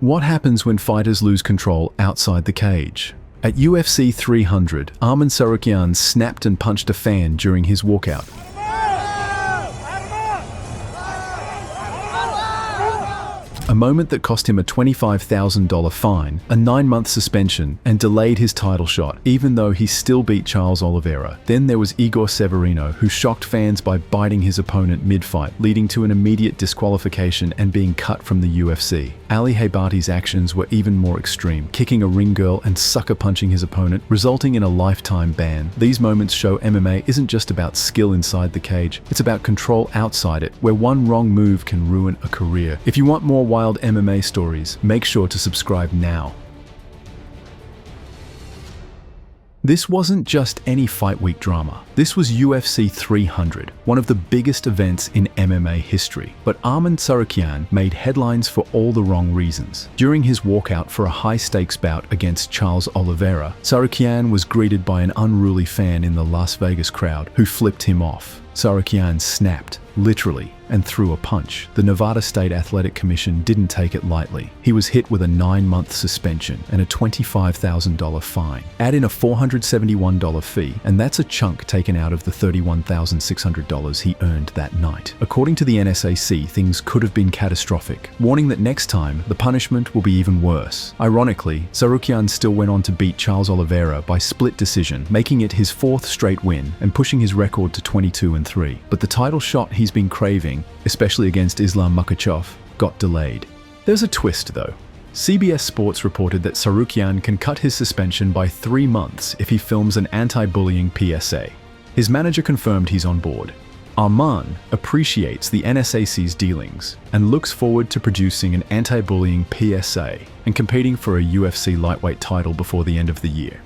What happens when fighters lose control outside the cage? At UFC 300, Arman Tsarukyan snapped and punched a fan during his walkout. A moment that cost him a $25,000 fine, a 9-month suspension, and delayed his title shot, even though he still beat Charles Oliveira. Then there was Igor Severino, who shocked fans by biting his opponent mid-fight, leading to an immediate disqualification and being cut from the UFC. Ali Heibati's actions were even more extreme, kicking a ring girl and sucker punching his opponent, resulting in a lifetime ban. These moments show MMA isn't just about skill inside the cage, it's about control outside it, where one wrong move can ruin a career. If you want more wild MMA stories, make sure to subscribe now. This wasn't just any fight week drama. This was UFC 300, one of the biggest events in MMA history. But Arman Tsarukyan made headlines for all the wrong reasons. During his walkout for a high-stakes bout against Charles Oliveira, Tsarukyan was greeted by an unruly fan in the Las Vegas crowd who flipped him off. Tsarukyan snapped, literally, and threw a punch. The Nevada State Athletic Commission didn't take it lightly. He was hit with a 9-month suspension and a $25,000 fine. Add in a $471 fee, and that's a chunk taken out of the $31,600 he earned that night. According to the NSAC, things could have been catastrophic, warning that next time, the punishment will be even worse. Ironically, Tsarukyan still went on to beat Charles Oliveira by split decision, making it his 4th straight win and pushing his record to 22-3. But the title shot he's been craving, especially against Islam Makhachev, got delayed. There's a twist though. CBS Sports reported that Tsarukyan can cut his suspension by 3 months if he films an anti-bullying PSA. His manager confirmed he's on board. Arman appreciates the NSAC's dealings and looks forward to producing an anti-bullying PSA and competing for a UFC lightweight title before the end of the year.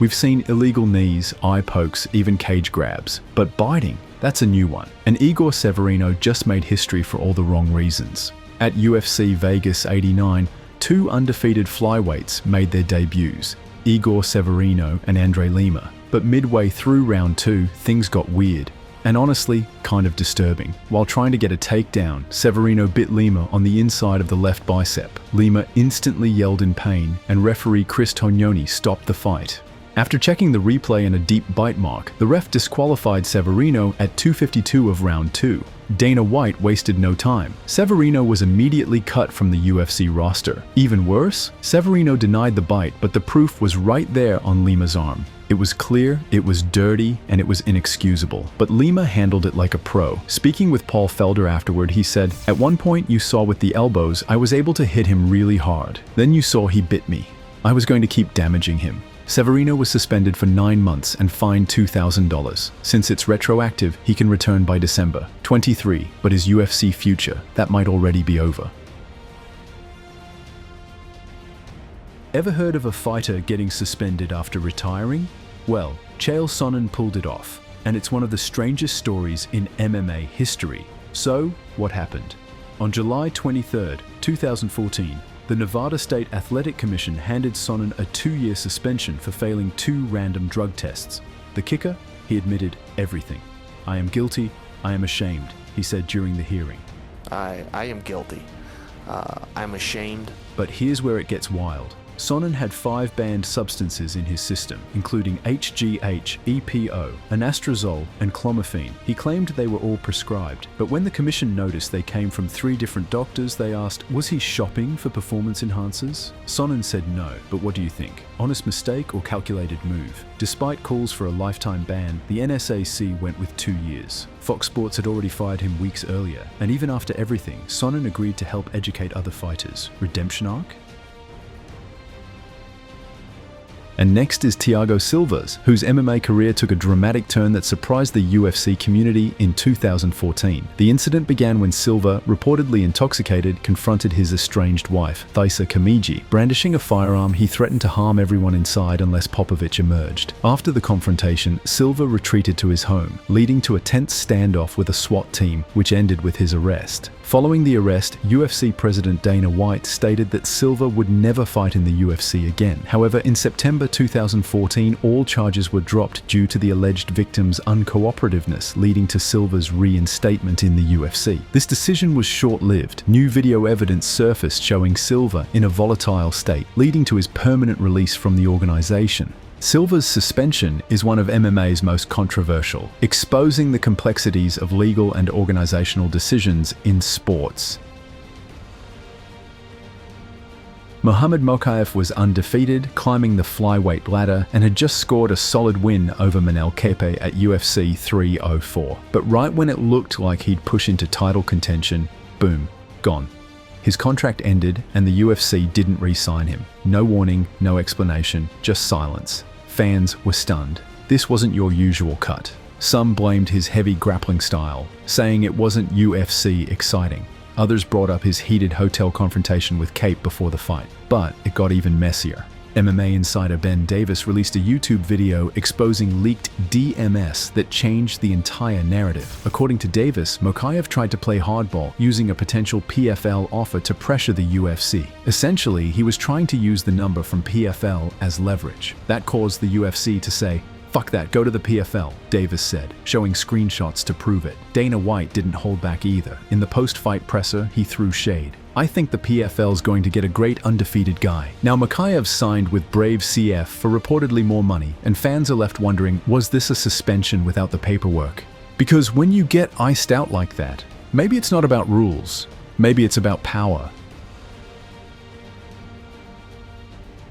We've seen illegal knees, eye pokes, even cage grabs, but biting, that's a new one. And Igor Severino just made history for all the wrong reasons. At UFC Vegas 89, 2 undefeated flyweights made their debuts, Igor Severino and Andre Lima. But midway through round 2, things got weird. And honestly, kind of disturbing. While trying to get a takedown, Severino bit Lima on the inside of the left bicep. Lima instantly yelled in pain, and referee Chris Tognoni stopped the fight. After checking the replay and a deep bite mark, the ref disqualified Severino at 2:52 of round 2. Dana White wasted no time. Severino was immediately cut from the UFC roster. Even worse, Severino denied the bite, but the proof was right there on Lima's arm. It was clear, it was dirty, and it was inexcusable. But Lima handled it like a pro. Speaking with Paul Felder afterward, he said, "At one point you saw with the elbows, I was able to hit him really hard. Then you saw he bit me. I was going to keep damaging him." Severino was suspended for 9 months and fined $2,000. Since it's retroactive, he can return by December 23, but his UFC future, that might already be over. Ever heard of a fighter getting suspended after retiring? Well, Chael Sonnen pulled it off, and it's one of the strangest stories in MMA history. So, what happened? On July 23, 2014, the Nevada State Athletic Commission handed Sonnen a 2-year suspension for failing 2 random drug tests. The kicker? He admitted everything. "I am guilty, I am ashamed," he said during the hearing. I am guilty. I'm ashamed. But here's where it gets wild. Sonnen had 5 banned substances in his system, including HGH, EPO, anastrozole, and clomiphene. He claimed they were all prescribed, but when the commission noticed they came from 3 different doctors, they asked, was he shopping for performance enhancers? Sonnen said no, but what do you think? Honest mistake or calculated move? Despite calls for a lifetime ban, the NSAC went with 2 years. Fox Sports had already fired him weeks earlier, and even after everything, Sonnen agreed to help educate other fighters. Redemption arc? And next is Thiago Silva's, whose MMA career took a dramatic turn that surprised the UFC community in 2014. The incident began when Silva, reportedly intoxicated, confronted his estranged wife, Thaisa Kamiji. Brandishing a firearm, he threatened to harm everyone inside unless Popovich emerged. After the confrontation, Silva retreated to his home, leading to a tense standoff with a SWAT team, which ended with his arrest. Following the arrest, UFC President Dana White stated that Silva would never fight in the UFC again. However, in September 2014, all charges were dropped due to the alleged victim's uncooperativeness, leading to Silva's reinstatement in the UFC. This decision was short-lived. New video evidence surfaced showing Silva in a volatile state, leading to his permanent release from the organization. Silva's suspension is one of MMA's most controversial, exposing the complexities of legal and organizational decisions in sports. Muhammad Mokaev was undefeated, climbing the flyweight ladder, and had just scored a solid win over Manel Kape at UFC 304. But right when it looked like he'd push into title contention, boom, gone. His contract ended and the UFC didn't re-sign him. No warning, no explanation, just silence. Fans were stunned. This wasn't your usual cut. Some blamed his heavy grappling style, saying it wasn't UFC exciting. Others brought up his heated hotel confrontation with Kape before the fight. But it got even messier. MMA insider Ben Davis released a YouTube video exposing leaked DMS that changed the entire narrative. According to Davis, Mokaev tried to play hardball, using a potential PFL offer to pressure the UFC. Essentially, he was trying to use the number from PFL as leverage. That caused the UFC to say, "Fuck that, go to the PFL," Davis said, showing screenshots to prove it. Dana White didn't hold back either. In the post-fight presser, he threw shade. "I think the PFL's going to get a great undefeated guy." Now, Mokaev signed with Brave CF for reportedly more money, and fans are left wondering, was this a suspension without the paperwork? Because when you get iced out like that, maybe it's not about rules, maybe it's about power.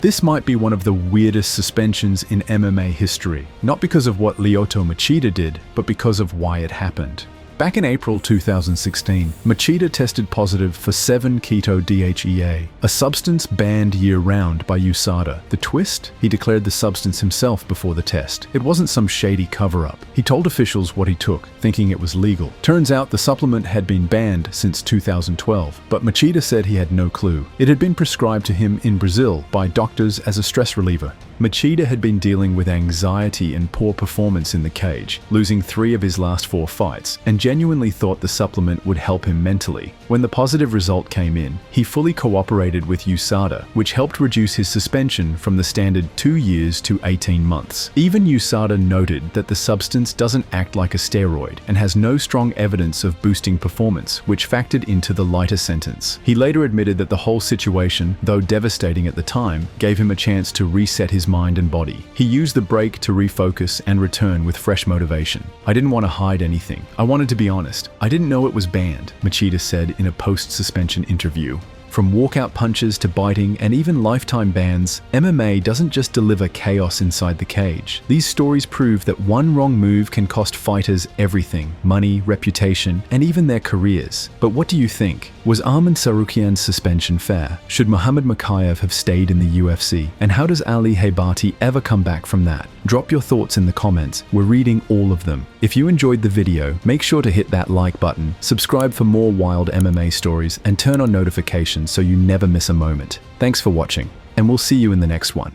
This might be one of the weirdest suspensions in MMA history, not because of what Lyoto Machida did, but because of why it happened. Back in April 2016, Machida tested positive for 7-keto-DHEA, a substance banned year-round by USADA. The twist? He declared the substance himself before the test. It wasn't some shady cover-up. He told officials what he took, thinking it was legal. Turns out the supplement had been banned since 2012, but Machida said he had no clue. It had been prescribed to him in Brazil by doctors as a stress reliever. Machida had been dealing with anxiety and poor performance in the cage, losing 3 of his last 4 fights, and genuinely thought the supplement would help him mentally. When the positive result came in, he fully cooperated with USADA, which helped reduce his suspension from the standard 2 years to 18 months. Even USADA noted that the substance doesn't act like a steroid and has no strong evidence of boosting performance, which factored into the lighter sentence. He later admitted that the whole situation, though devastating at the time, gave him a chance to reset his mind and body. He used the break to refocus and return with fresh motivation. "I didn't want to hide anything. I wanted to be honest. I didn't know it was banned," Machida said in a post-suspension interview. From walkout punches to biting and even lifetime bans, MMA doesn't just deliver chaos inside the cage. These stories prove that one wrong move can cost fighters everything: money, reputation, and even their careers. But what do you think? Was Arman Tsarukyan's suspension fair? Should Muhammad Mokaev have stayed in the UFC? And how does Ali Heibati ever come back from that? Drop your thoughts in the comments. We're reading all of them. If you enjoyed the video, make sure to hit that like button, subscribe for more wild MMA stories, and turn on notifications so you never miss a moment. Thanks for watching, and we'll see you in the next one.